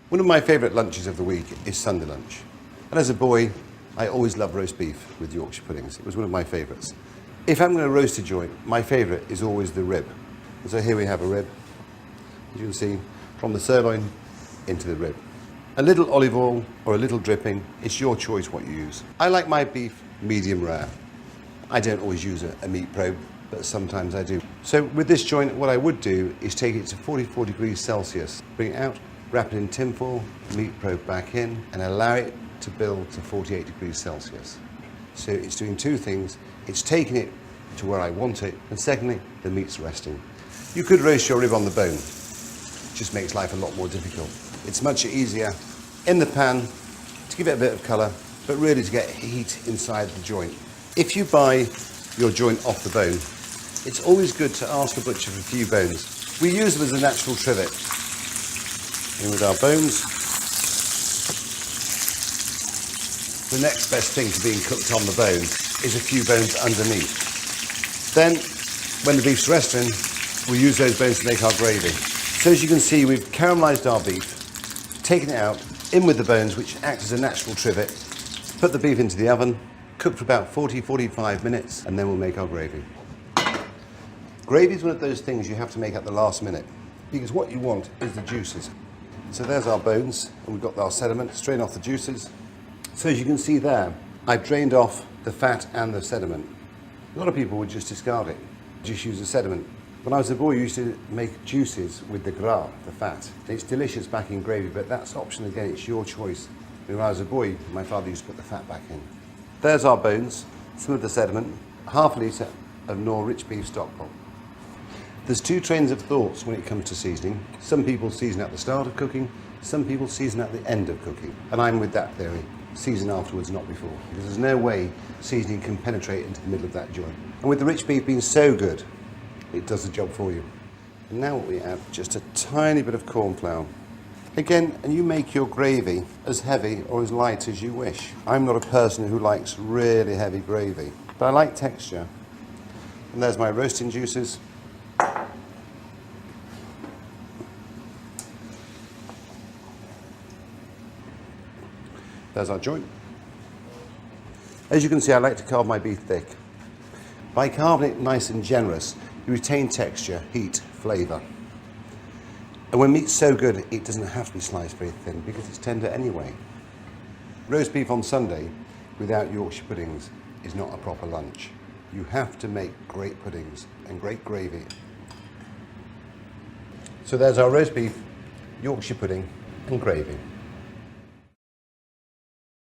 One of my favourite lunches of the week is Sunday lunch. And as a boy, I always loved roast beef with Yorkshire puddings. It was one of my favourites. If I'm going to roast a joint, my favourite is always the rib. And so here we have a rib, as you can see, from the sirloin into the rib. A little olive oil or a little dripping, it's your choice what you use. I like my beef medium rare. I don't always use a meat probe, but sometimes I do. So with this joint, what I would do is take it to 44 degrees Celsius, bring it out, wrap it in tinfoil, meat probe back in, and allow it to build to 48 degrees Celsius. So it's doing two things. It's taking it to where I want it, and secondly, the meat's resting. You could roast your rib on the bone. It just makes life a lot more difficult. It's much easier in the pan to give it a bit of colour, but really to get heat inside the joint. If you buy your joint off the bone, it's always good to ask the butcher for a few bones. We use them as a natural trivet. In with our bones. The next best thing to being cooked on the bone is a few bones underneath. Then, when the beef's resting, we'll use those bones to make our gravy. So as you can see, we've caramelised our beef, taken it out, in with the bones, which act as a natural trivet, put the beef into the oven, cook for about 40-45 minutes, and then we'll make our gravy. Gravy is one of those things you have to make at the last minute, because what you want is the juices. So there's our bones, and we've got our sediment, strain off the juices. So as you can see there, I've drained off the fat and the sediment. A lot of people would just discard it, just use the sediment. When I was a boy, I used to make juices with the gras, the fat. It's delicious back in gravy, but that's optional again, it's your choice. When I was a boy, my father used to put the fat back in. There's our bones, some of the sediment, half a litre of Knorr rich beef stock pot. There's two trains of thoughts when it comes to seasoning. Some people season at the start of cooking, some people season at the end of cooking. And I'm with that theory. Season afterwards, not before. Because there's no way seasoning can penetrate into the middle of that joint. And with the rich beef being so good, it does the job for you. And now what we add, just a tiny bit of corn flour. Again, and you make your gravy as heavy or as light as you wish. I'm not a person who likes really heavy gravy, but I like texture. And there's my roasting juices. There's our joint. As you can see, I like to carve my beef thick. By carving it nice and generous, you retain texture, heat, flavour. And when meat's so good, it doesn't have to be sliced very thin because it's tender anyway. Roast beef on Sunday without Yorkshire puddings is not a proper lunch. You have to make great puddings and great gravy. So there's our roast beef, Yorkshire pudding and gravy.